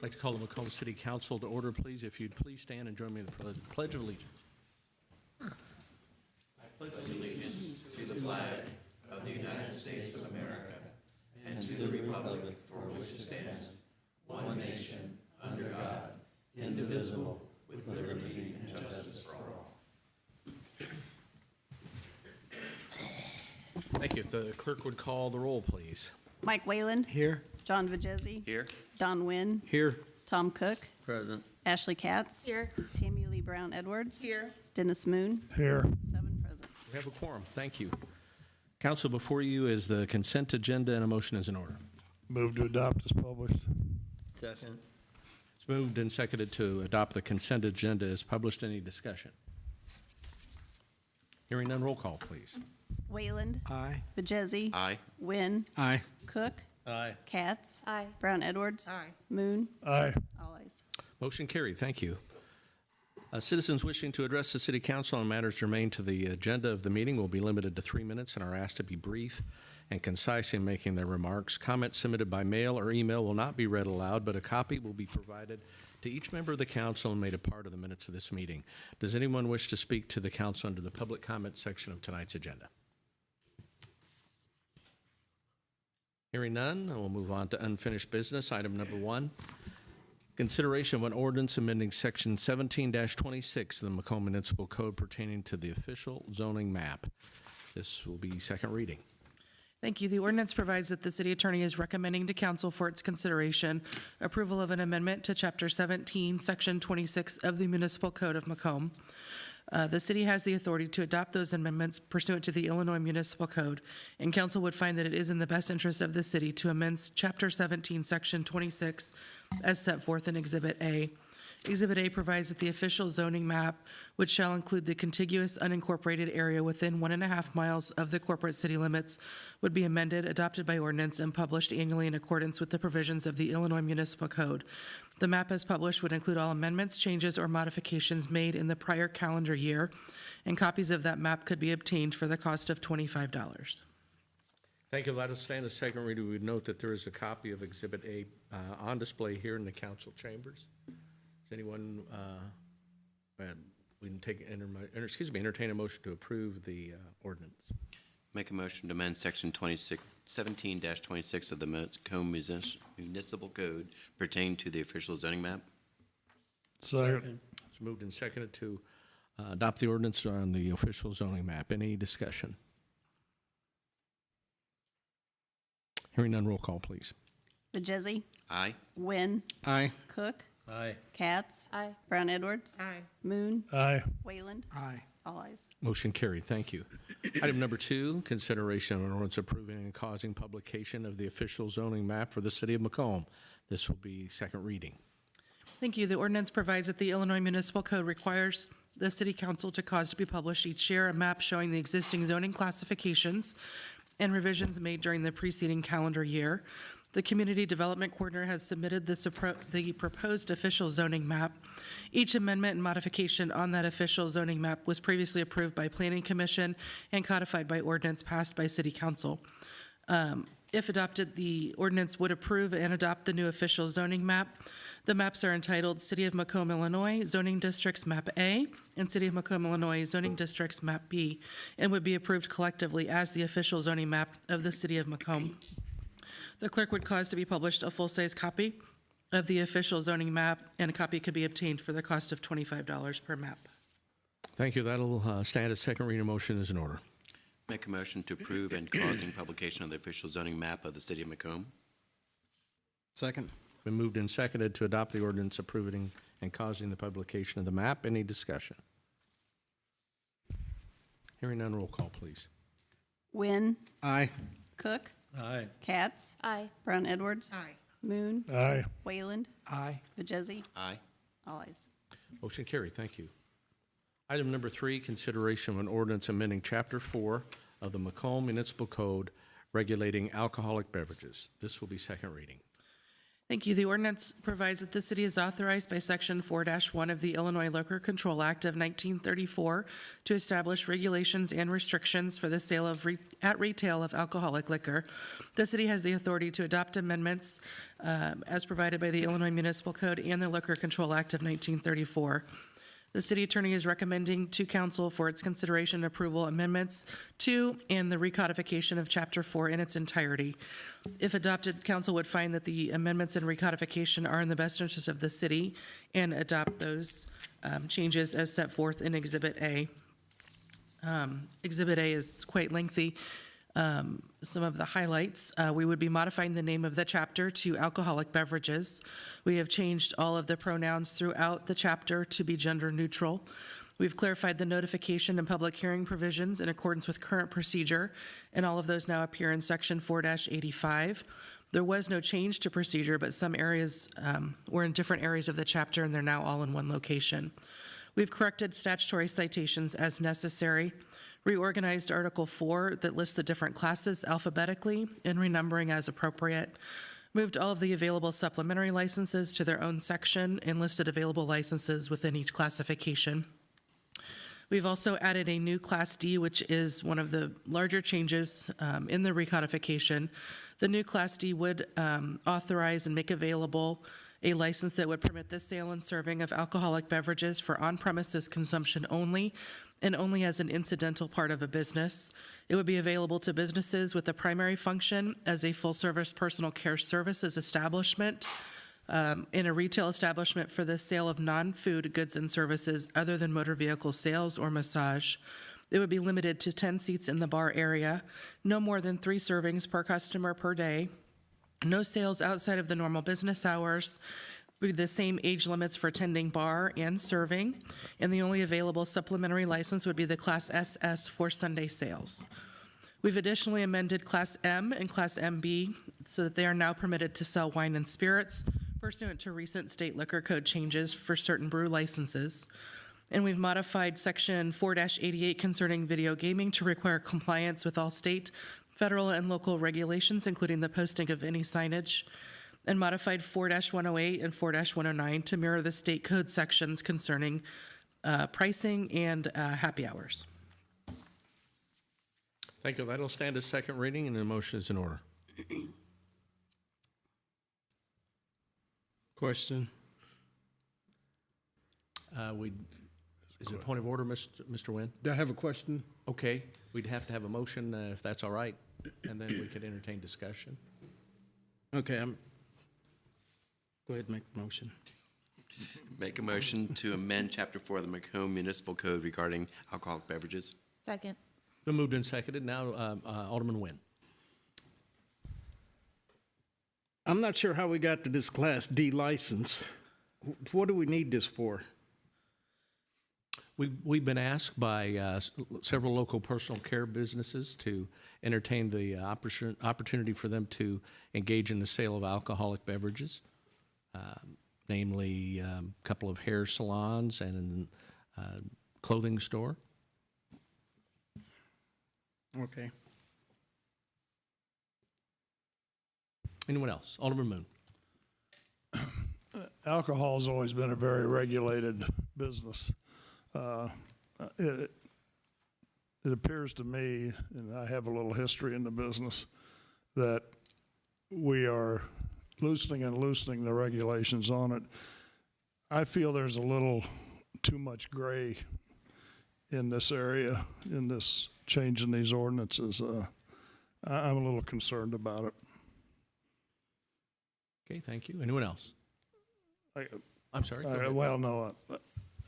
I'd like to call the Macomb City Council to order, please. If you'd please stand and join me in the Pledge of Allegiance. Thank you. If the clerk would call the roll, please. Mike Wayland. Here. John Vajezi. Here. Don Wynn. Here. Tom Cook. Present. Ashley Katz. Here. Tammy Lee Brown Edwards. Here. Dennis Moon. Here. 7 present. We have a quorum. Thank you. Council, before you is the consent agenda, and a motion is in order. Move to adopt as published. Second. It's moved and seconded to adopt the consent agenda as published. Any discussion? Hearing none, roll call, please. Wayland. Aye. Vajezi. Aye. Wynn. Aye. Cook. Aye. Katz. Aye. Brown Edwards. Aye. Moon. Aye. All ayes. Motion carried. Thank you. Citizens wishing to address the City Council on matters germane to the agenda of the meeting will be limited to 3 minutes and are asked to be brief and concise in making their remarks. Comments submitted by mail or email will not be read aloud, but a copy will be provided to each member of the council and made a part of the minutes of this meeting. Does anyone wish to speak to the council under the public comment section of tonight's agenda? Hearing none, we'll move on to unfinished business. Item number 1. Consideration of an ordinance amending Section 17-26 of the Macomb Municipal Code pertaining to the official zoning map. This will be second reading. Thank you. The ordinance provides that the city attorney is recommending to council for its consideration approval of an amendment to Chapter 17, Section 26 of the Municipal Code of Macomb. The city has the authority to adopt those amendments pursuant to the Illinois Municipal Code, and council would find that it is in the best interest of the city to amend Chapter 17, Section 26 as set forth in Exhibit A. Exhibit A provides that the official zoning map, which shall include the contiguous unincorporated area within 1.5 miles of the corporate city limits, would be amended, adopted by ordinance, and published annually in accordance with the provisions of the Illinois Municipal Code. The map as published would include all amendments, changes, or modifications made in the prior calendar year, and copies of that map could be obtained for the cost of $25. Thank you. Let us stand a second reader. We would note that there is a copy of Exhibit A on display here in the council chambers. Does anyone, we can entertain a motion to approve the ordinance. Make a motion to amend Section 17-26 of the Macomb Municipal Code pertaining to the official zoning map. Second. It's moved and seconded to adopt the ordinance on the official zoning map. Any discussion? Hearing none, roll call, please. Vajezi. Aye. Wynn. Aye. Cook. Aye. Katz. Aye. Brown Edwards. Aye. Moon. Aye. Wayland. Aye. All ayes. Motion carried. Thank you. Item number 2, consideration of an ordinance approving and causing publication of the official zoning map for the city of Macomb. This will be second reading. Thank you. The ordinance provides that the Illinois Municipal Code requires the city council to cause to be published each year a map showing the existing zoning classifications and revisions made during the preceding calendar year. The Community Development Coordinator has submitted the proposed official zoning map. Each amendment and modification on that official zoning map was previously approved by Planning Commission and codified by ordinance passed by City Council. If adopted, the ordinance would approve and adopt the new official zoning map. The maps are entitled City of Macomb, Illinois, Zoning Districts Map A, and City of Macomb, Illinois, Zoning Districts Map B, and would be approved collectively as the official zoning map of the City of Macomb. The clerk would cause to be published a full-size copy of the official zoning map, and a copy could be obtained for the cost of $25 per map. Thank you. That'll stand as second reading. Motion is in order. Make a motion to approve and causing publication of the official zoning map of the city of Macomb. Second. Been moved and seconded to adopt the ordinance approving and causing the publication of the map. Any discussion? Hearing none, roll call, please. Wynn. Aye. Cook. Aye. Katz. Aye. Brown Edwards. Aye. Moon. Aye. Wayland. Aye. Vajezi. Aye. All ayes. Motion carried. Thank you. Item number 3, consideration of an ordinance amending Chapter 4 of the Macomb Municipal Code regulating alcoholic beverages. This will be second reading. Thank you. The ordinance provides that the city is authorized by Section 4-1 of the Illinois Liquor Control Act of 1934 to establish regulations and restrictions for the sale of at retail of alcoholic liquor. The city has the authority to adopt amendments as provided by the Illinois Municipal Code and the Liquor Control Act of 1934. The city attorney is recommending to council for its consideration and approval amendments to and the recodification of Chapter 4 in its entirety. If adopted, council would find that the amendments and recodification are in the best interest of the city and adopt those changes as set forth in Exhibit A. Exhibit A is quite lengthy. Some of the highlights, we would be modifying the name of the chapter to alcoholic beverages. We have changed all of the pronouns throughout the chapter to be gender neutral. We've clarified the notification and public hearing provisions in accordance with current procedure, and all of those now appear in Section 4-85. There was no change to procedure, but some areas were in different areas of the chapter, and they're now all in one location. We've corrected statutory citations as necessary, reorganized Article 4 that lists the different classes alphabetically and renumbering as appropriate, moved all of the available supplementary licenses to their own section, and listed available licenses within each classification. We've also added a new Class D, which is one of the larger changes in the recodification. The new Class D would authorize and make available a license that would permit the sale and serving of alcoholic beverages for on-premises consumption only, and only as an incidental part of a business. It would be available to businesses with the primary function as a full-service personal care services establishment, in a retail establishment for the sale of non-food goods and services other than motor vehicle sales or massage. It would be limited to 10 seats in the bar area, no more than 3 servings per customer per day, no sales outside of the normal business hours, with the same age limits for attending bar and serving, and the only available supplementary license would be the Class SS for Sunday sales. We've additionally amended Class M and Class MB so that they are now permitted to sell wine and spirits pursuant to recent state liquor code changes for certain brew licenses. And we've modified Section 4-88 concerning video gaming to require compliance with all state, federal, and local regulations, including the posting of any signage, and modified 4-108 and 4-109 to mirror the state code sections concerning pricing and happy hours. Thank you. That'll stand as second reading, and the motion is in order. Question. Is it a point of order, Mr. Nguyen? Do I have a question? Okay, we'd have to have a motion if that's all right, and then we could entertain discussion. Okay, go ahead and make the motion. Make a motion to amend Chapter 4 of the Macomb Municipal Code regarding alcoholic beverages. Second. Been moved and seconded. Now, Alderman Nguyen. I'm not sure how we got to this Class D license. What do we need this for? We've been asked by several local personal care businesses to entertain the opportunity for them to engage in the sale of alcoholic beverages, namely a couple of hair salons and a clothing store. Okay. Anyone else? Alderman Moon. Alcohol's always been a very regulated business. It appears to me, and I have a little history in the business, that we are loosening and loosening the regulations on it. I feel there's a little too much gray in this area, in this change in these ordinances. I'm a little concerned about it. Okay, thank you. Anyone else? I'm sorry. Go ahead. Well, no,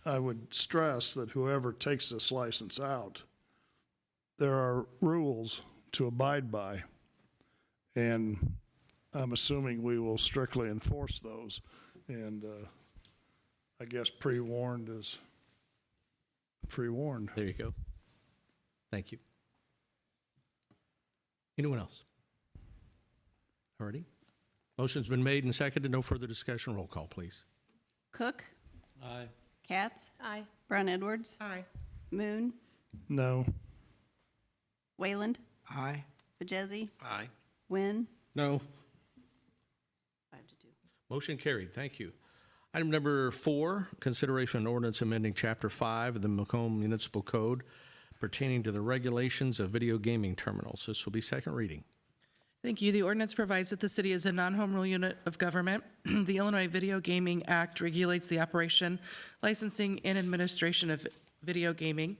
I would stress that whoever takes this license out, there are rules to abide by, and I'm assuming we will strictly enforce those. And I guess pre-warned is pre-warned. There you go. Thank you. Anyone else? Alrighty. Motion's been made and seconded. No further discussion. Roll call, please. Cook. Aye. Katz. Aye. Brown Edwards. Aye. Moon. No. Wayland. Aye. Bajesi. Aye. Wynn. No. 5-2. Motion carried. Thank you. Item number 4, consideration and ordinance amending Chapter 5 of the Macomb Municipal Code pertaining to the regulations of video gaming terminals. This will be second reading. Thank you. The ordinance provides that the city is a non-home rule unit of government. The Illinois Video Gaming Act regulates the operation, licensing, and administration of video gaming.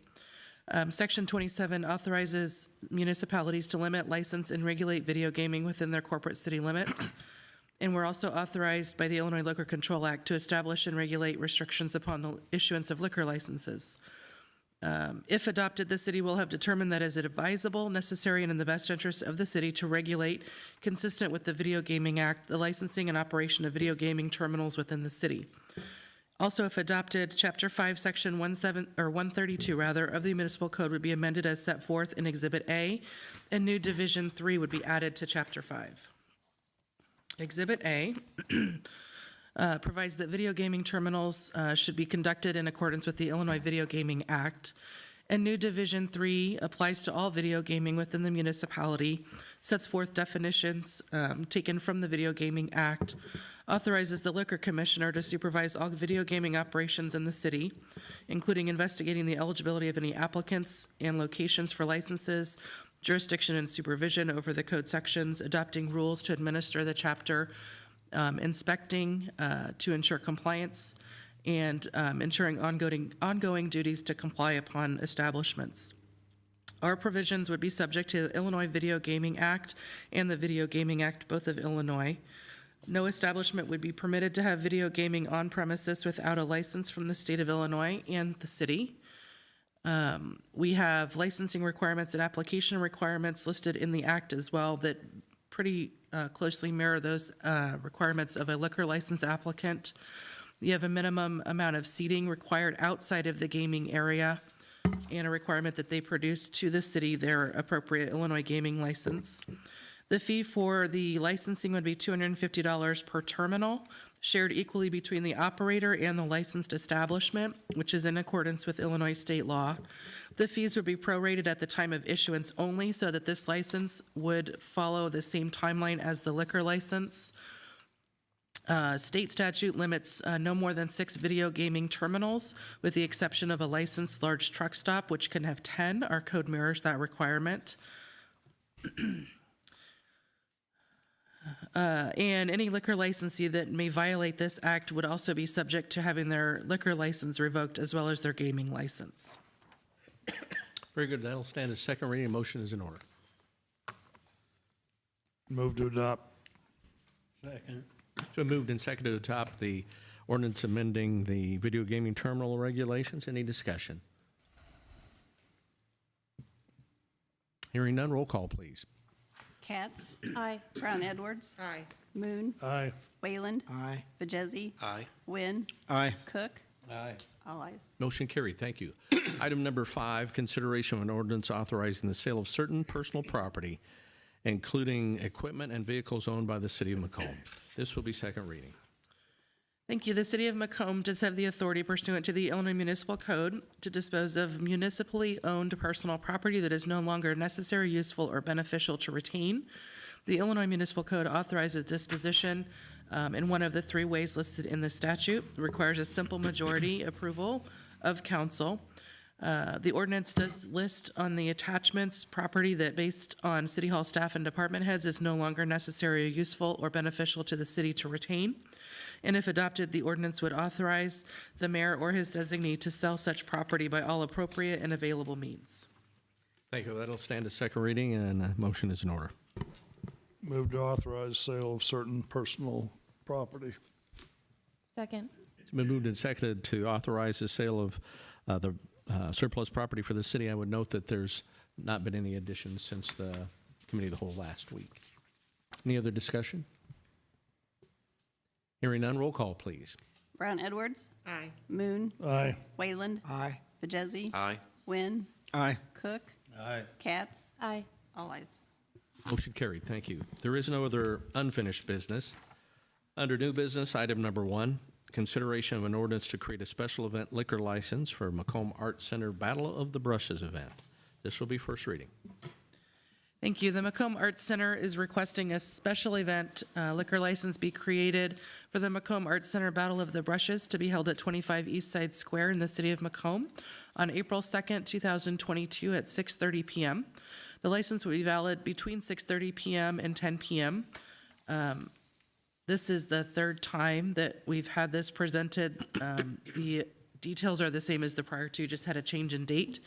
Section 27 authorizes municipalities to limit, license, and regulate video gaming within their corporate city limits. And we're also authorized by the Illinois Liquor Control Act to establish and regulate restrictions upon the issuance of liquor licenses. If adopted, the city will have determined that it is advisable, necessary, and in the best interest of the city to regulate, consistent with the Video Gaming Act, the licensing and operation of video gaming terminals within the city. Also, if adopted, Chapter 5, Section 132 of the Municipal Code would be amended as set forth in Exhibit A, and new Division 3 would be added to Chapter 5. Exhibit A provides that video gaming terminals should be conducted in accordance with the Illinois Video Gaming Act. And new Division 3 applies to all video gaming within the municipality, sets forth definitions taken from the Video Gaming Act, authorizes the liquor commissioner to supervise all video gaming operations in the city, including investigating the eligibility of any applicants and locations for licenses, jurisdiction and supervision over the code sections, adopting rules to administer the chapter, inspecting to ensure compliance, and ensuring ongoing duties to comply upon establishments. Our provisions would be subject to the Illinois Video Gaming Act and the Video Gaming Act, both of Illinois. No establishment would be permitted to have video gaming on premises without a license from the state of Illinois and the city. We have licensing requirements and application requirements listed in the act as well that pretty closely mirror those requirements of a liquor license applicant. You have a minimum amount of seating required outside of the gaming area and a requirement that they produce to the city their appropriate Illinois gaming license. The fee for the licensing would be $250 per terminal, shared equally between the operator and the licensed establishment, which is in accordance with Illinois state law. The fees would be prorated at the time of issuance only, so that this license would follow the same timeline as the liquor license. State statute limits no more than 6 video gaming terminals, with the exception of a licensed large truck stop, which can have 10. Our code mirrors that requirement. And any liquor licensee that may violate this act would also be subject to having their liquor license revoked as well as their gaming license. Very good. That'll stand as second reading. Motion is in order. Move to adopt. Second. It's been moved and seconded to adopt the ordinance amending the video gaming terminal regulations. Any discussion? Hearing none, roll call, please. Katz. Aye. Brown Edwards. Aye. Moon. Aye. Wayland. Aye. Vajezi. Aye. Wynn. Aye. Cook. Aye. All ayes. Motion carried. Thank you. Item number 5, consideration of an ordinance authorizing the sale of certain personal property, including equipment and vehicles owned by the city of Macomb. This will be second reading. Thank you. The city of Macomb does have the authority pursuant to the Illinois Municipal Code to dispose of municipally owned personal property that is no longer necessary, useful, or beneficial to retain. The Illinois Municipal Code authorizes disposition in one of the 3 ways listed in the statute. It requires a simple majority approval of council. The ordinance does list on the attachments property that, based on City Hall staff and department heads, is no longer necessary or useful or beneficial to the city to retain. And if adopted, the ordinance would authorize the mayor or his designee to sell such property by all appropriate and available means. Thank you. That'll stand as second reading, and motion is in order. Move to authorize sale of certain personal property. Second. It's been moved and seconded to authorize the sale of the surplus property for the city. I would note that there's not been any additions since the committee of the whole last week. Any other discussion? Hearing none, roll call, please. Brown Edwards. Aye. Moon. Aye. Wayland. Aye. Vajezi. Aye. Wynn. Aye. Cook. Aye. Katz. Aye. All ayes. Motion carried. Thank you. There is no other unfinished business. Under new business, item number 1, consideration of an ordinance to create a special event liquor license for Macomb Art Center Battle of the Brushes event. This will be first reading. Thank you. The Macomb Arts Center is requesting a special event liquor license be created for the Macomb Arts Center Battle of the Brushes to be held at 25 East Side Square in the city of Macomb on April 2nd, 2022 at 6:30 p.m. The license will be valid between 6:30 p.m. and 10 p.m. This is the third time that we've had this presented. The details are the same as the prior two, just had a change in date.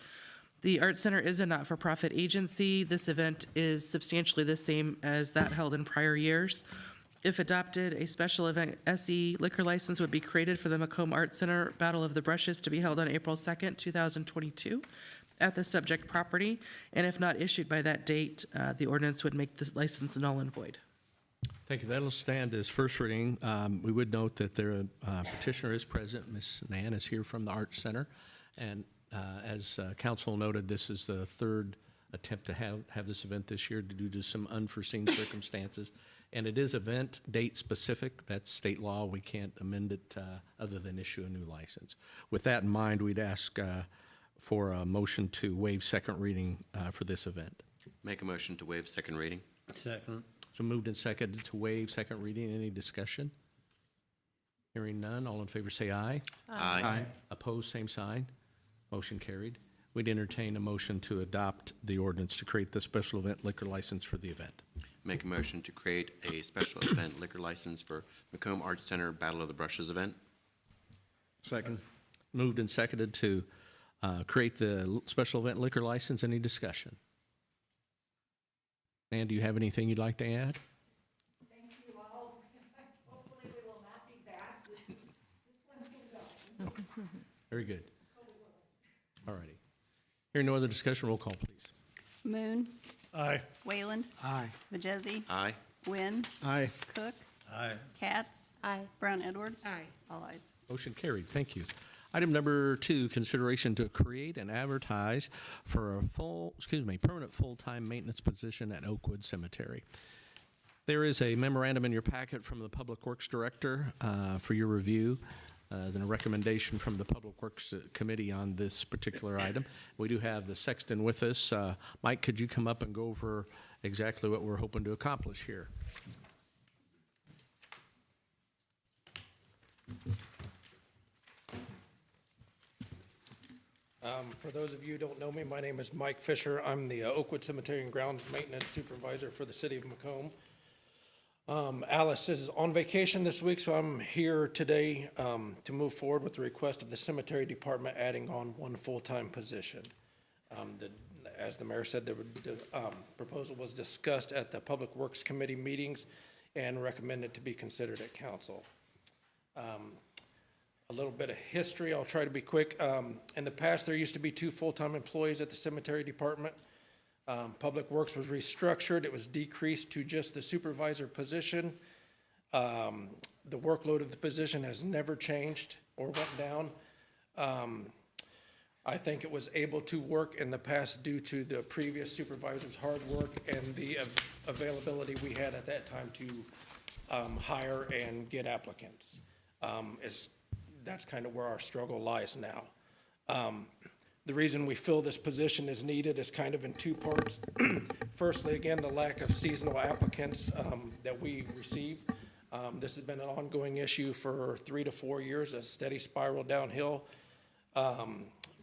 The Art Center is a not-for-profit agency. This event is substantially the same as that held in prior years. If adopted, a special event SE liquor license would be created for the Macomb Art Center Battle of the Brushes to be held on April 2nd, 2022 at the subject property. And if not issued by that date, the ordinance would make this license null and void. Thank you. That'll stand as first reading. We would note that their petitioner is present. Ms. Nan is here from the Arts Center. And as council noted, this is the third attempt to have this event this year due to some unforeseen circumstances. And it is event date specific. That's state law. We can't amend it other than issue a new license. With that in mind, we'd ask for a motion to waive second reading for this event. Make a motion to waive second reading. Second. So moved and seconded to waive second reading. Any discussion? Hearing none. All in favor say aye. Aye. Opposed, same sign. Motion carried. We'd entertain a motion to adopt the ordinance to create the special event liquor license for the event. Make a motion to create a special event liquor license for Macomb Arts Center Battle of the Brushes event. Second. Moved and seconded to create the special event liquor license. Any discussion? Nan, do you have anything you'd like to add? Thank you all. Hopefully we will not be back. This one's going to go. Very good. All righty. Hearing no other discussion, roll call, please. Moon, Aye. Wayland, Aye. Majesi, Aye. Wynn, Aye. Cook, Aye. Katz, Aye. Brown Edwards. Aye. All ayes. Motion carried. Thank you. Item number 2, consideration to create and advertise for a permanent full-time maintenance position at Oakwood Cemetery. There is a memorandum in your packet from the Public Works Director for your review. Then a recommendation from the Public Works Committee on this particular item. We do have the sexton with us. Mike, could you come up and go over exactly what we're hoping to accomplish here? For those of you who don't know me, my name is Mike Fisher. I'm the Oakwood Cemetery and Grounds Maintenance Supervisor for the city of Macomb. Alice is on vacation this week, so I'm here today to move forward with the request of the cemetery department adding on one full-time position. As the mayor said, the proposal was discussed at the Public Works Committee meetings and recommended to be considered at council. A little bit of history, I'll try to be quick. In the past, there used to be 2 full-time employees at the cemetery department. Public Works was restructured. It was decreased to just the supervisor position. The workload of the position has never changed or went down. I think it was able to work in the past due to the previous supervisor's hard work and the availability we had at that time to hire and get applicants. That's kind of where our struggle lies now. The reason we feel this position is needed is kind of in 2 parts. Firstly, again, the lack of seasonal applicants that we receive. This has been an ongoing issue for 3 to 4 years, a steady spiral downhill.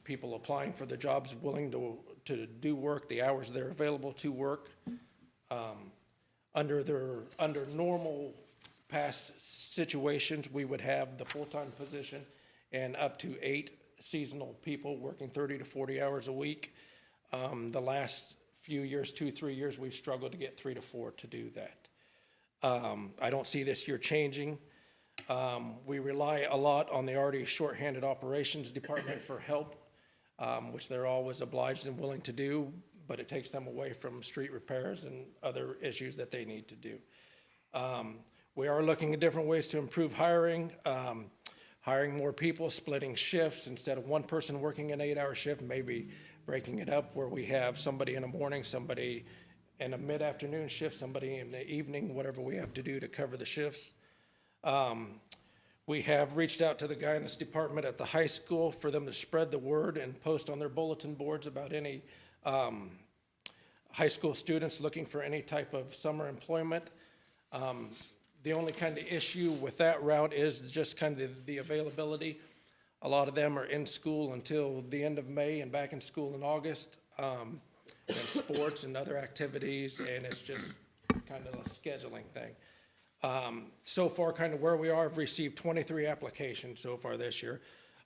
People applying for the jobs, willing to do work, the hours they're available to work. Under normal past situations, we would have the full-time position and up to 8 seasonal people working 30 to 40 hours a week. The last few years, 2-3 years, we've struggled to get 3 to 4 to do that. I don't see this year changing. We rely a lot on the already shorthanded operations department for help, which they're always obliged and willing to do, but it takes them away from street repairs and other issues that they need to do. We are looking at different ways to improve hiring. Hiring more people, splitting shifts instead of one person working an 8-hour shift, maybe breaking it up where we have somebody in the morning, somebody in a mid-afternoon shift, somebody in the evening, whatever we have to do to cover the shifts. We have reached out to the guidance department at the high school for them to spread the word and post on their bulletin boards about any high school students looking for any type of summer employment. The only kind of issue with that route is just kind of the availability. A lot of them are in school until the end of May and back in school in August, and sports and other activities, and it's just kind of a scheduling thing. So far, kind of where we are, I've received 23 applications so far this year.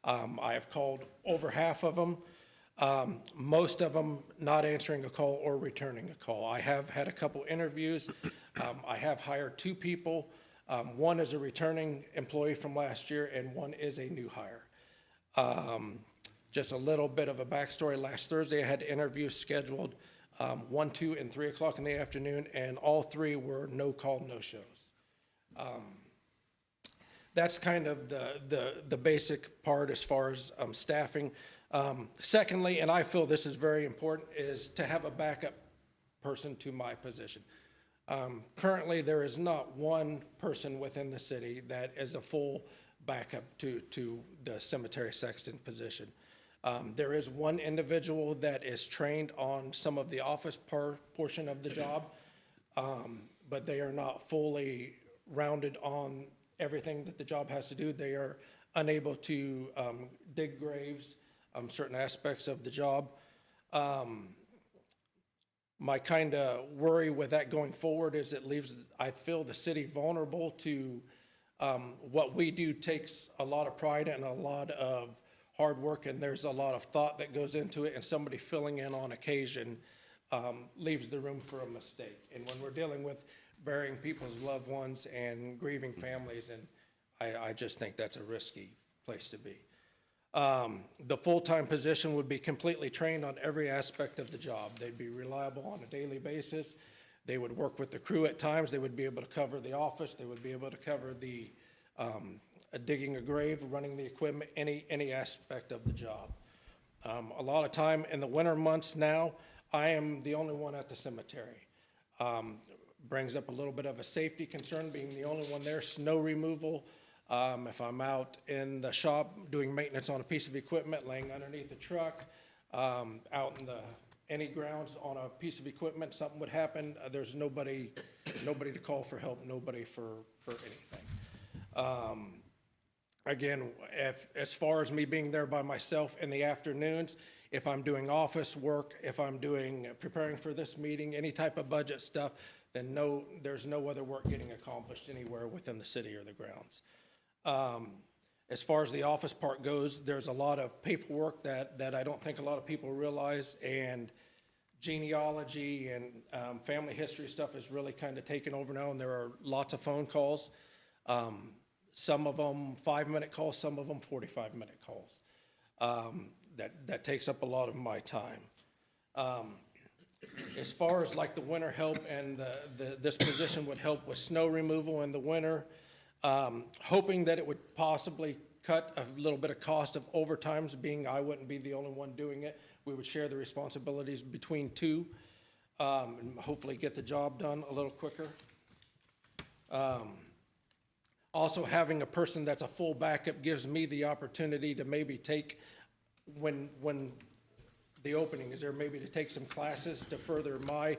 I have called over half of them. Most of them not answering a call or returning a call. I have had a couple interviews. I have hired 2 people. One is a returning employee from last year, and one is a new hire. Just a little bit of a backstory. Last Thursday, I had interviews scheduled, 1, 2, and 3 o'clock in the afternoon, and all 3 were no call, no shows. That's kind of the basic part as far as staffing. Secondly, and I feel this is very important, is to have a backup person to my position. Currently, there is not one person within the city that is a full backup to the cemetery sexton position. There is one individual that is trained on some of the office portion of the job, but they are not fully rounded on everything that the job has to do. They are unable to dig graves, certain aspects of the job. My kind of worry with that going forward is it leaves, I feel, the city vulnerable to what we do takes a lot of pride and a lot of hard work, and there's a lot of thought that goes into it, and somebody filling in on occasion leaves the room for a mistake. And when we're dealing with burying people's loved ones and grieving families, and I just think that's a risky place to be. The full-time position would be completely trained on every aspect of the job. They'd be reliable on a daily basis. They would work with the crew at times. They would be able to cover the office. They would be able to cover the digging a grave, running the equipment, any aspect of the job. A lot of time in the winter months now, I am the only one at the cemetery. Brings up a little bit of a safety concern, being the only one there. Snow removal. If I'm out in the shop doing maintenance on a piece of equipment, laying underneath the truck, out in any grounds on a piece of equipment, something would happen. There's nobody to call for help, nobody for anything. Again, as far as me being there by myself in the afternoons, if I'm doing office work, if I'm preparing for this meeting, any type of budget stuff, then there's no other work getting accomplished anywhere within the city or the grounds. As far as the office part goes, there's a lot of paperwork that I don't think a lot of people realize, and genealogy and family history stuff is really kind of taken over now, and there are lots of phone calls. Some of them 5-minute calls, some of them 45-minute calls. That takes up a lot of my time. As far as like the winter help, and this position would help with snow removal in the winter, hoping that it would possibly cut a little bit of cost of overtimes, being I wouldn't be the only one doing it. We would share the responsibilities between 2, and hopefully get the job done a little quicker. Also, having a person that's a full backup gives me the opportunity to maybe take, when the opening is there, maybe to take some classes to further my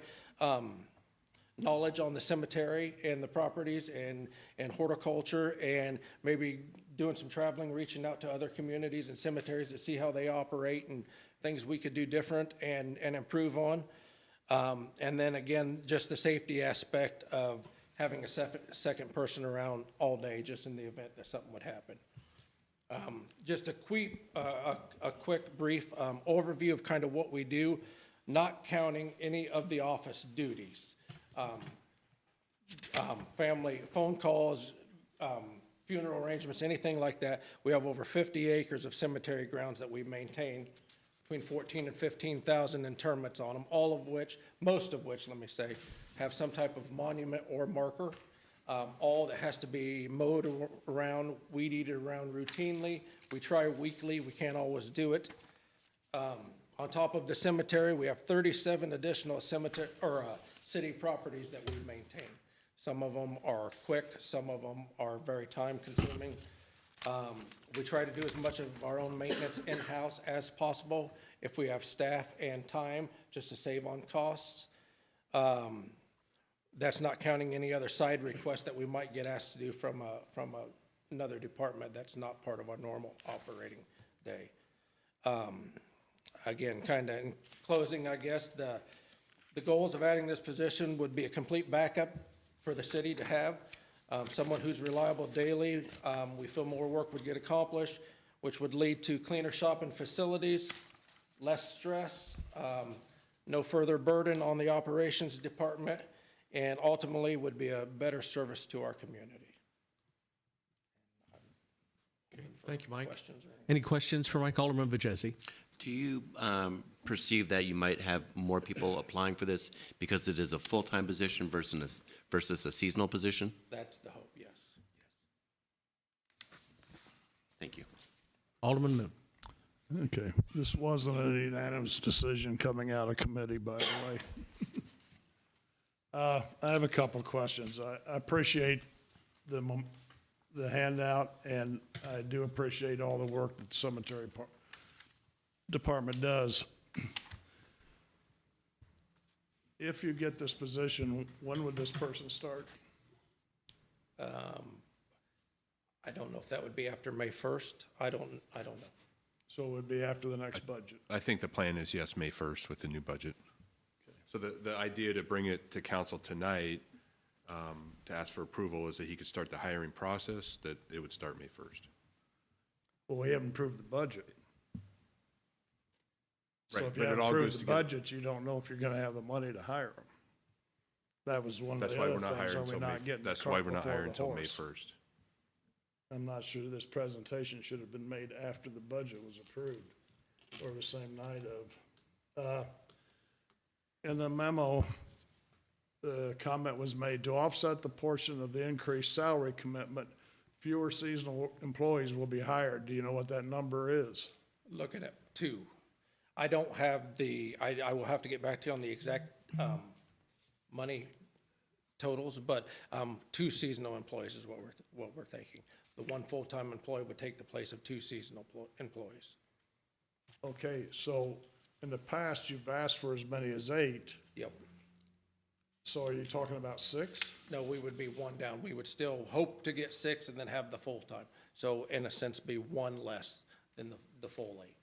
knowledge on the cemetery and the properties and horticulture, and maybe doing some traveling, reaching out to other communities and cemeteries to see how they operate and things we could do different and improve on. And then again, just the safety aspect of having a second person around all day, just in the event that something would happen. Just a quick brief overview of kind of what we do, not counting any of the office duties. Family phone calls, funeral arrangements, anything like that. We have over 50 acres of cemetery grounds that we maintain, between 14 and 15,000 interments on them, most of which, let me say, have some type of monument or marker. All that has to be mowed around, weed eated around routinely. We try weekly, we can't always do it. On top of the cemetery, we have 37 additional cemetery or city properties that we maintain. Some of them are quick, some of them are very time consuming. We try to do as much of our own maintenance in-house as possible if we have staff and time, just to save on costs. That's not counting any other side requests that we might get asked to do from another department that's not part of our normal operating day. Again, kind of in closing, I guess, the goals of adding this position would be a complete backup for the city to have, someone who's reliable daily. We feel more work would get accomplished, which would lead to cleaner shopping facilities, less stress, no further burden on the operations department, and ultimately would be a better service to our community. Thank you, Mike. Questions or anything? Any questions for Mike? Alderman Vajezi? Do you perceive that you might have more people applying for this because it is a full-time position versus a seasonal position? That's the hope, yes. Thank you. Alderman Moon? Okay, this wasn't a unanimous decision coming out of committee, by the way. I have a couple of questions. I appreciate the handout, and I do appreciate all the work that the cemetery department does. If you get this position, when would this person start? I don't know if that would be after May 1st. I don't know. So it would be after the next budget. I think the plan is, yes, May 1st with the new budget. So the idea to bring it to council tonight, to ask for approval, is that he could start the hiring process, that it would start May 1st. Well, we haven't approved the budget. So Right, if you but it haven't all approved goes the together. budget, you don't know if you're gonna have the money to hire them. That was one of That's the why other we're not things, hiring are we until May, not getting the that's why cart we're not before hiring the until May horse? 1st. I'm not sure this presentation should have been made after the budget was approved, or the same night of. In the memo, the comment was made, to offset the portion of the increased salary commitment, fewer seasonal employees will be hired. Do you know what that number is? Looking at 2. I don't have I will have to get back to you on the exact money totals, but 2 seasonal employees is what we're thinking. The 1 full-time employee would take the place of 2 seasonal employees. Okay, so in the past, you've asked for as many as 8. Yep. So are you talking about 6? No, we would be 1 down. We would still hope to get 6 and then have the full-time. So in a sense, be 1 less than the full 8.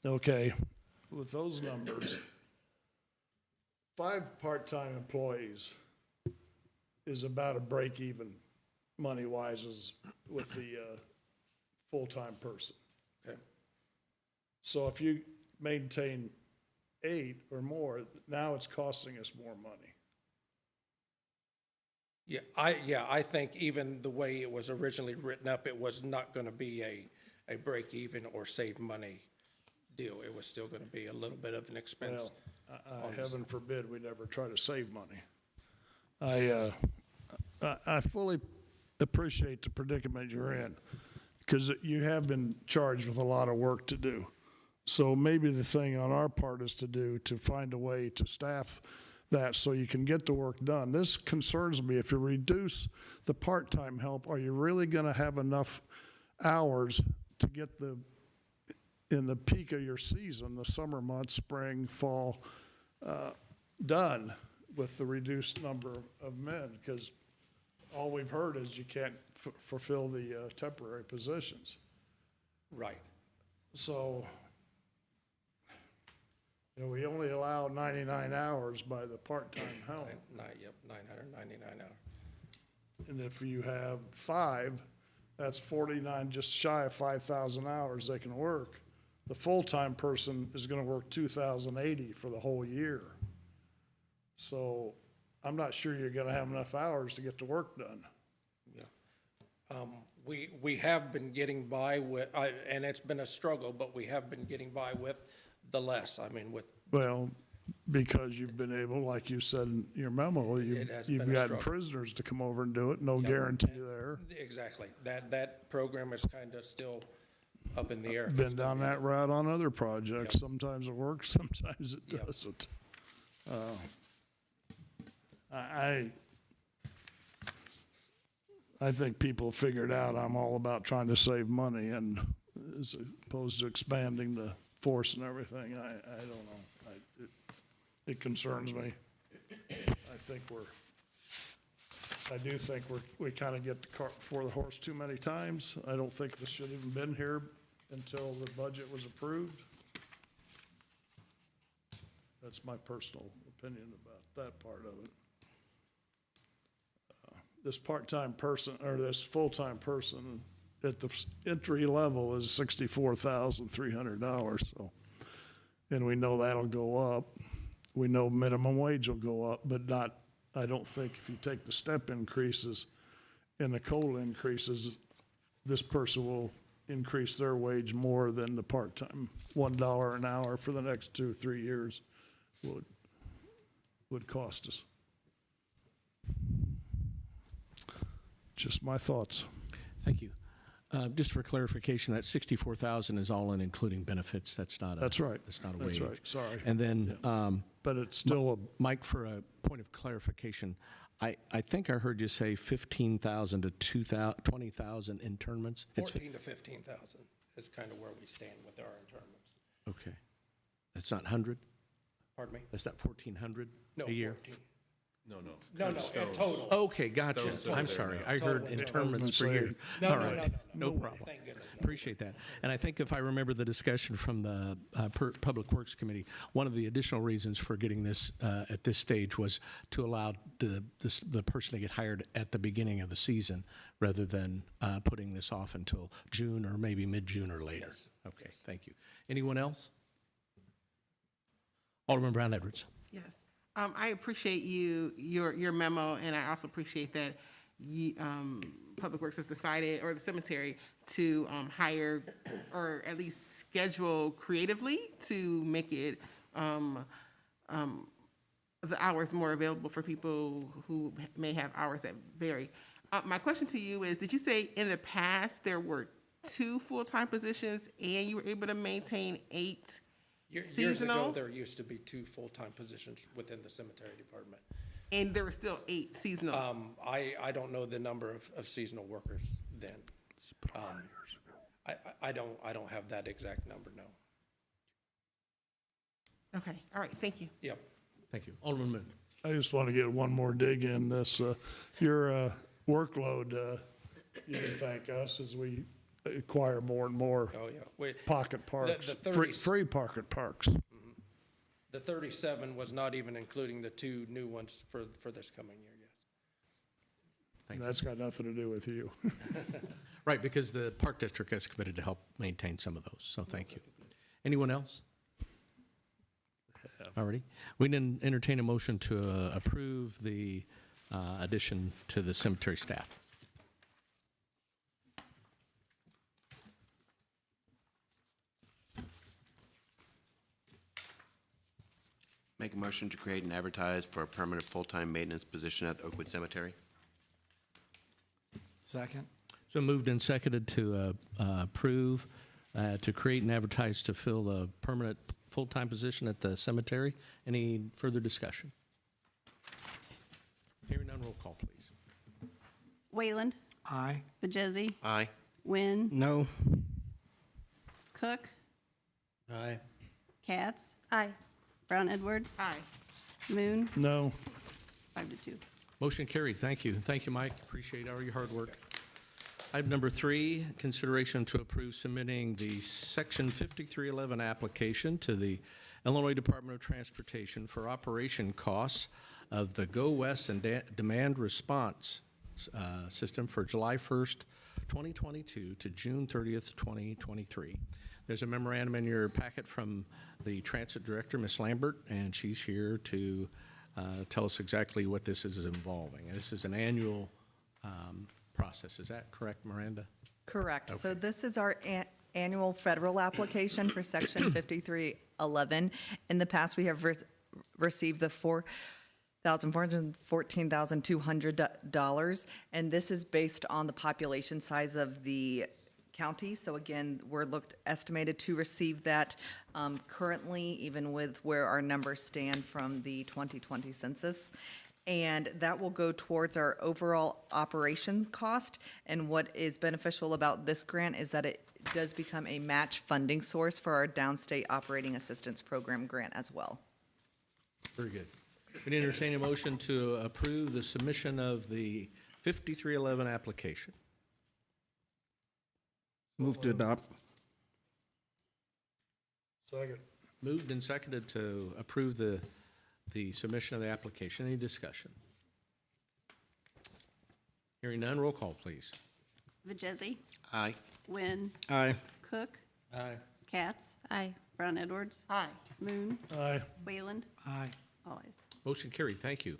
Okay, with those numbers, 5 part-time employees is about a break even money-wise as with the full-time person. Okay. So if you maintain 8 or more, now it's costing us more money. I think even the way it was originally written up, it was not going to be a break even or save money deal. It was still going to be a little bit of an expense. Well, heaven forbid we never try to save money. I fully appreciate the predicament you're in, because you have been charged with a lot of work to do. So maybe the thing on our part is to find a way to staff that so you can get the work done. This concerns me. If you reduce the part-time help, are you really going to have enough hours to get in the peak of your season, the summer months, spring, fall, done with the reduced number of men? Because all we've heard is you can't fulfill the temporary positions. Right. So, we only allow 99 hours by the part-time help. 999 hours. And if you have 5, that's 49, just shy of 5,000 hours they can work. The full-time person is gonna work 2,080 for the whole year. So I'm not sure you're gonna have enough hours to get the work done. Yeah. We have been getting by with, and it's been a struggle, but we have been getting by with the less. I mean, with, Well, because you've been able, like you said in your memo, It has you've been a gotten struggle. prisoners to come over and do it, no guarantee there. exactly. That program is kind of still up in the air. Been down that route on other projects. Yep. Sometimes it works, sometimes it Yep. doesn't. I think people figured out I'm all about trying to save money, and as opposed to expanding the force and everything, I don't know. It concerns me. I do think we kind of get the cart before the horse too many times. I don't think this should even been here until the budget was approved. That's my personal opinion about that part of it. This part-time person, or this full-time person at the entry level is $64,300, so. And we know that'll go up. We know minimum wage will go up, but not, I don't think if you take the step increases and the COLA increases, this person will increase their wage more than the part-time. $1 an hour for the next 2 or 3 years would cost us. Just my thoughts. Thank you. Just for clarification, that 64,000 is all in including benefits. That's not a. That's right. That's not a That's wage. right. Sorry. And then, But it's still Mike, for a point of clarification, I think I heard you say 15,000 to 20,000 internments. It's 14 to 15,000 is kind of where we stand with our internments. okay. That's not 100. Pardon me? That's not 1,400 No, a year. 14. No, no. No, in total. Okay, gotcha. Those are I'm there sorry. now. I heard Total. internments per I was year. gonna No, All no, right. no. No problem. Thank goodness. No. Appreciate that. And I think if I remember the discussion from the Public Works Committee, one of the additional reasons for getting this at this stage was to allow the person to get hired at the beginning of the season rather than putting this off until June or maybe mid-June or later. Yes. Okay, thank you. Anyone else? Alderman Brown Edwards. Yes. I appreciate your memo, and I also appreciate that Public Works has decided, or the cemetery, to hire or at least schedule creatively to make it the hours more available for people who may have hours that vary. My question to you is, did you say in the past there were 2 full-time positions and you were able to maintain 8 Years ago, seasonal? there used to be 2 full-time positions within the cemetery department. And there were still 8 seasonal? I don't know the number of seasonal workers then. I don't have that exact number, no. Okay, all right, thank you. Yep. Thank you. Alderman Moon. I just want to get one more dig in this. Your workload, you can thank us as we acquire more and more Oh, yeah. Wait, pocket parks, the 30 free pocket parks. the 37 was not even including the 2 new ones for this coming year, yes. And that's got nothing to do with you. Right, because the Park District has committed to help maintain some of those, so thank you. Anyone else? Alrighty. We then entertain a motion to approve the addition to the cemetery staff. Make a motion to create and advertise for a permanent full-time maintenance position at Oakwood Cemetery. Second. So moved and seconded to approve, to create and advertise to fill the permanent full-time position at the cemetery. Any further discussion? Hearing none, roll call, please. Wayland, Aye. Bajesi, Aye. Wynn, No. Cook, Aye. Katz, Aye. Brown Edwards, Aye. Moon, No, 5-2. Motion carried. Thank you. Thank you, Mike. Appreciate all your hard work. Item number 3, consideration to approve submitting the Section 5311 application to the Illinois Department of Transportation for operation costs of the Go West and Demand Response System for July 1st, 2022 to June 30th, 2023. There's a memorandum in your packet from the Transit Director, Ms. Lambert, and she's here to tell us exactly what this is involving. And this is an annual process. Is that correct, Miranda? Correct. So this is our annual federal application for Section 5311. In the past, we have received the $4,414,200, and this is based on the population size of the county. So again, we're estimated to receive that currently, even with where our numbers stand from the 2020 census. And that will go towards our overall operation cost. And what is beneficial about this grant is that it does become a match funding source for our Downstate Operating Assistance Program grant as well. Very good. We entertain a motion to approve the submission of the 5311 application. Move to adopt. Second. Moved and seconded to approve the submission of the application. Any discussion? Hearing none, roll call, please. Vajezzi, Aye. Wynn, Aye. Cook, Aye. Katz, Aye. Brown Edwards, Aye. Moon, Aye. Wayland, Aye. all ayes. Motion carried, thank you.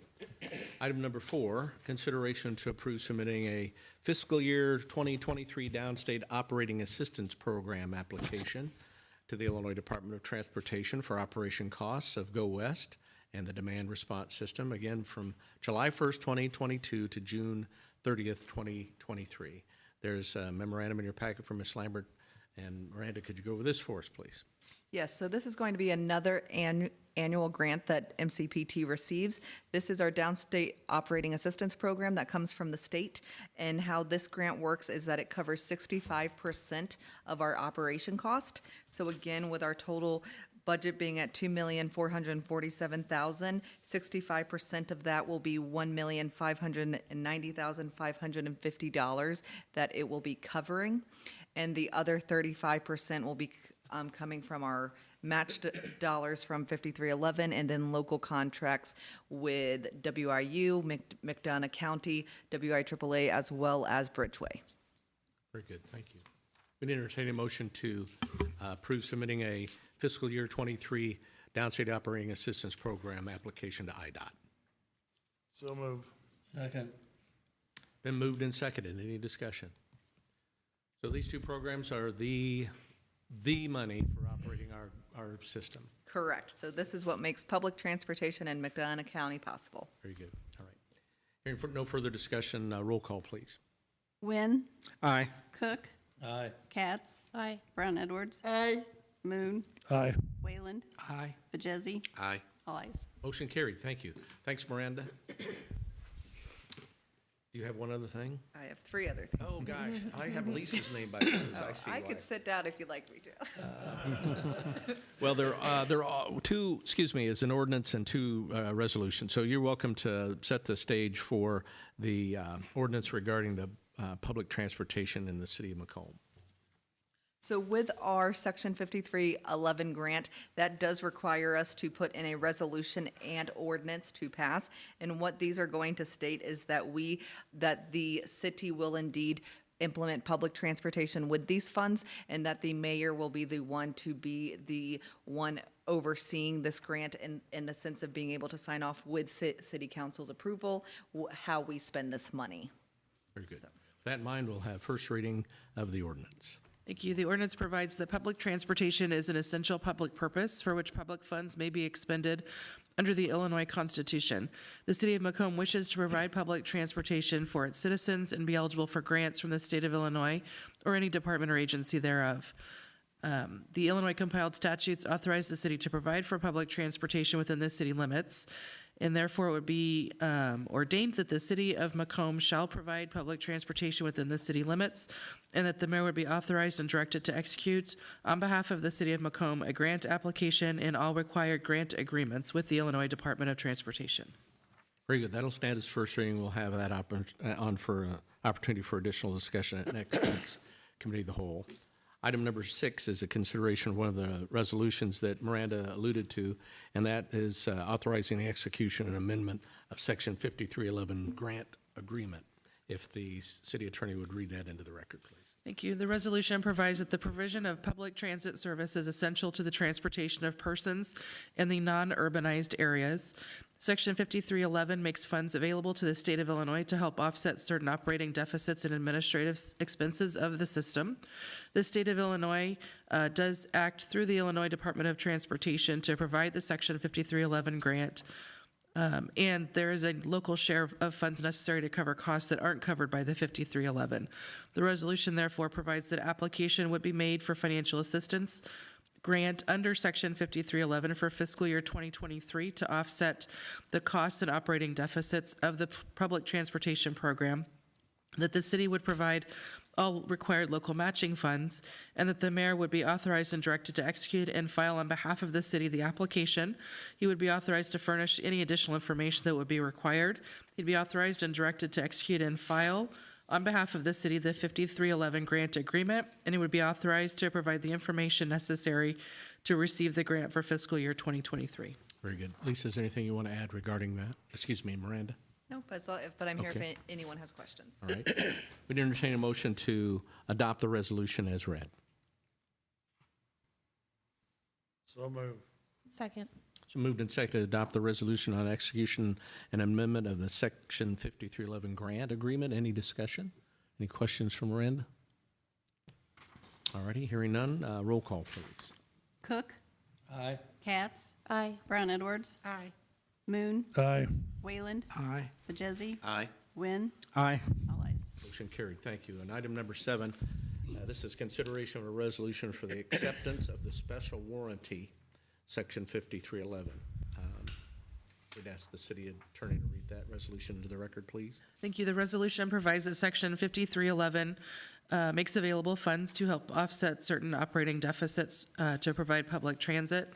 Item number 4, consideration to approve submitting a fiscal year 2023 Downstate Operating Assistance Program application to the Illinois Department of Transportation for operation costs of Go West and the Demand Response System, again, from July 1st, 2022 to June 30th, 2023. There's a memorandum in your packet from Ms. Lambert. And Miranda, could you go over this for us, please? Yes, so this is going to be another annual grant that MCPT receives. This is our Downstate Operating Assistance Program that comes from the state. And how this grant works is that it covers 65% of our operation cost. So again, with our total budget being at $2,447,000, 65% of that will be $1,590,550 that it will be covering. And the other 35% will be coming from our matched dollars from 5311 and then local contracts with WIU, McDonough County, WIAAA, as well as Bridgeway. Very good, thank you. We entertain a motion to approve submitting a fiscal year 23 Downstate Operating Assistance Program application to IDOT. So moved. Second. Been moved and seconded. Any discussion? So these two programs are the money for operating our system. Correct. So this is what makes public transportation in McDonough County possible. Very good, all right. Hearing no further discussion, roll call, please. Wynn, Aye. Cook, Aye. Katz, Aye. Brown Edwards, Aye. Moon, Aye. Wayland, Aye. Vajezzi, Aye. all ayes. Motion carried, thank you. Thanks, Miranda. Do you have one other thing? I have 3 other things. Oh, gosh, I have Lisa's name by nose, I see I why. could sit down if you'd like me to. Well, there are 2, excuse me, is an ordinance and 2 resolutions. So you're welcome to set the stage for the ordinance regarding the public transportation in the city of Macomb. So with our Section 5311 grant, that does require us to put in a resolution and ordinance to pass. And what these are going to state is that the city will indeed implement public transportation with these funds, and that the mayor will be the one to be the one overseeing this grant in the sense of being able to sign off with city council's approval, how we spend this money. Very good. With that in mind, we'll have first reading of the ordinance. Thank you. The ordinance provides that public transportation is an essential public purpose for which public funds may be expended under the Illinois Constitution. The city of Macomb wishes to provide public transportation for its citizens and be eligible for grants from the state of Illinois or any department or agency thereof. The Illinois compiled statutes authorize the city to provide for public transportation within the city limits, and therefore it would be ordained that the city of Macomb shall provide public transportation within the city limits, and that the mayor would be authorized and directed to execute on behalf of the city of Macomb a grant application and all required grant agreements with the Illinois Department of Transportation. Very good. That'll stand as first reading. We'll have that on for opportunity for additional discussion at next week's Committee of the Whole. Item number 6 is a consideration of one of the resolutions that Miranda alluded to, and that is authorizing the execution and amendment of Section 5311 grant agreement. If the city attorney would read that into the record, please. Thank you. The resolution provides that the provision of public transit service is essential to the transportation of persons in the non-urbanized areas. Section 5311 makes funds available to the state of Illinois to help offset certain operating deficits and administrative expenses of the system. The state of Illinois does act through the Illinois Department of Transportation to provide the Section 5311 grant. And there is a local share of funds necessary to cover costs that aren't covered by the 5311. The resolution therefore provides that application would be made for financial assistance grant under Section 5311 for fiscal year 2023 to offset the costs and operating deficits of the public transportation program, that the city would provide all required local matching funds, and that the mayor would be authorized and directed to execute and file on behalf of the city the application. He would be authorized to furnish any additional information that would be required. He'd be authorized and directed to execute and file on behalf of the city the 5311 grant agreement, and he would be authorized to provide the information necessary to receive the grant for fiscal year 2023. Very good. Lisa, is there anything you want to add regarding that? Excuse me, Miranda? No, but I'm here if Okay. anyone has questions. All right. We'd entertain a motion to adopt the resolution as read. So move. Second. So moved and seconded to adopt the resolution on execution and amendment of the Section 5311 grant agreement. Any discussion? Any questions from Miranda? All righty, hearing none, roll call, please. Cook. Aye. Katz. Aye. Brown Edwards. Aye. Moon. Aye. Wayland. Aye. Vajezzi. Aye. Wynn. Aye. All ayes. Motion carried, thank you. And item number 7, this is consideration of a resolution for the acceptance of the special warranty, Section 5311. We'd ask the city attorney to read that resolution into the record, please. Thank you. The resolution provides that Section 5311 makes available funds to help offset certain operating deficits to provide public transit.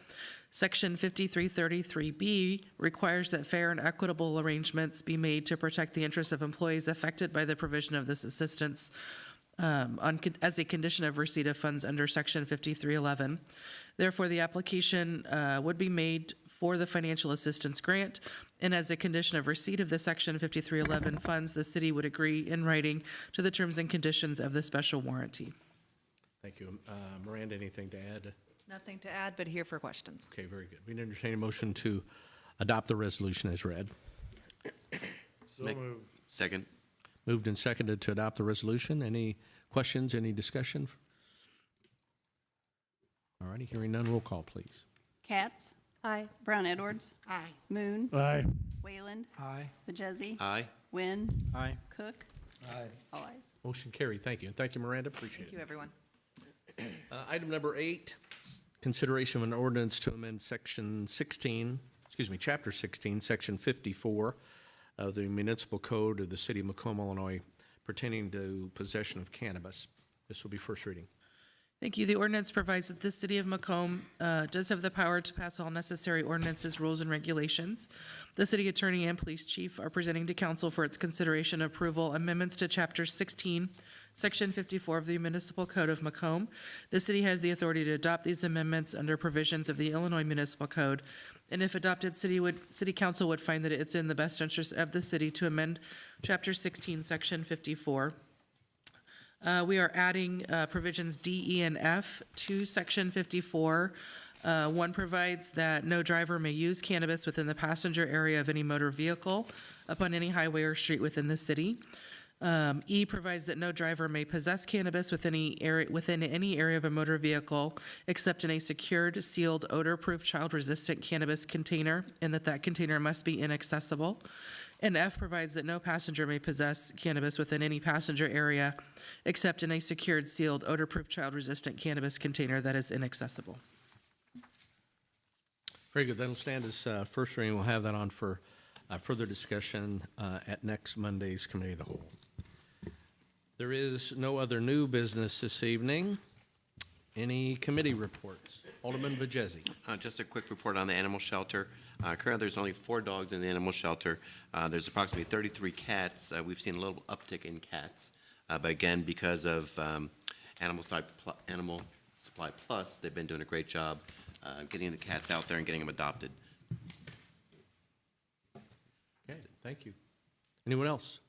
Section 5333B requires that fair and equitable arrangements be made to protect the interests of employees affected by the provision of this assistance as a condition of receipt of funds under Section 5311. Therefore, the application would be made for the financial assistance grant, and as a condition of receipt of the Section 5311 funds, the city would agree in writing to the terms and conditions of the special warranty. Thank you. Miranda, anything to add? Nothing to add, but here for questions. Okay, very good. We'd entertain a motion to adopt the resolution as read. So Make- move. Second. Moved and seconded to adopt the resolution. Any questions, any discussion? All righty, hearing none, roll call, please. Katz. Aye. Brown Edwards. Aye. Moon. Aye. Wayland. Aye. Vajezzi. Aye. Wynn. Aye. Cook. Aye. All ayes. Motion carried. Thank you. And thank you, Miranda. Appreciate Thank you, it. everyone. Item number 8, consideration of an ordinance to amend Chapter 16, Section 54 of the Municipal Code of the City of Macomb, Illinois, pertaining to possession of cannabis. This will be first reading. Thank you. The ordinance provides that the city of Macomb does have the power to pass all necessary ordinances, rules, and regulations. The city attorney and police chief are presenting to council for its consideration and approval amendments to Chapter 16, Section 54 of the Municipal Code of Macomb. The city has the authority to adopt these amendments under provisions of the Illinois Municipal Code. And if adopted, city council would find that it's in the best interest of the city to amend Chapter 16, Section 54. We are adding provisions D, E, and F to Section 54. One provides that no driver may use cannabis within the passenger area of any motor vehicle upon any highway or street within the city. E provides that no driver may possess cannabis within any area of a motor vehicle except in a secured, sealed, odor-proof, child-resistant cannabis container, and that container must be inaccessible. And F provides that no passenger may possess cannabis within any passenger area except in a secured, sealed, odor-proof, child-resistant cannabis container that is inaccessible. Very good. That'll stand as first reading. We'll have that on for further discussion at next Monday's Committee of the Whole. There is no other new business this evening. Any committee reports? Alderman Vajezzi. Just a quick report on the animal shelter. Currently, there's only 4 dogs in the animal shelter. There's approximately 33 cats. We've seen a little uptick in cats. But again, because of Animal Supply Plus, they've been doing a great job getting the cats out there and getting them adopted. Okay, thank you. Anyone else?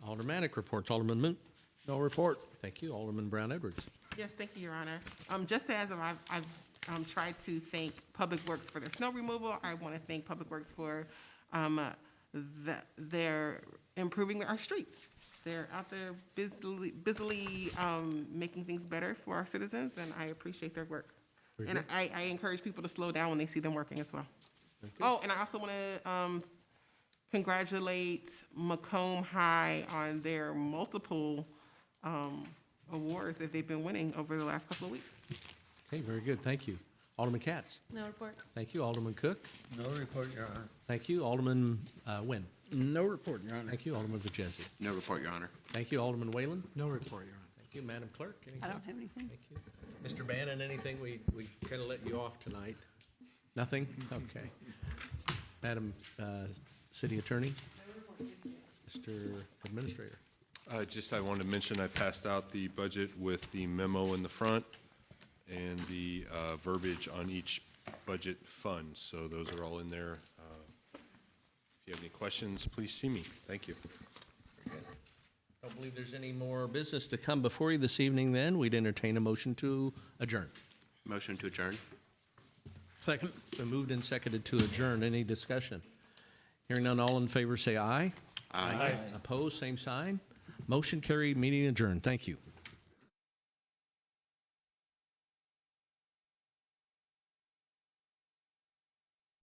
Aldermanic reports. Alderman Moon. No report. Thank you. Alderman Brown Edwards. Yes, thank you, Your Honor. Just as I've tried to thank Public Works for their snow removal, I want to thank Public Works for their improving our streets. They're out there busily making things better for our citizens, and I appreciate their work. And I encourage people to slow down when they see them working as well. Oh, and I also want to congratulate Macomb High on their multiple awards that they've been winning over the last couple of weeks. Okay, very good, thank you. Alderman Katz? No report. Thank you. Alderman Cook? No report, Your Honor. Thank you. Alderman Nguyen? No report, Your Honor. Thank you. Alderman Vajezi? No report, Your Honor. Thank you. Alderman Whalen? No report, Your Honor. Thank you. Madam Clerk? I anything? don't have anything. Thank you. Mr. Bannon, anything? We kind of let you off tonight. Nothing? Okay. Madam City Attorney? Mr. Administrator? Just I wanted to mention, I passed out the budget with the memo in the front and the verbiage on each budget fund. So those are all in there. If you have any questions, please see me. Thank you. Don't believe there's any more business to come before you this evening, then. We'd entertain a motion to adjourn. Motion to adjourn. Second. Been moved and seconded to adjourn. Any discussion? Hearing none, all in favor say aye. Aye. Opposed, same sign. Motion carried, meeting adjourned. Thank you.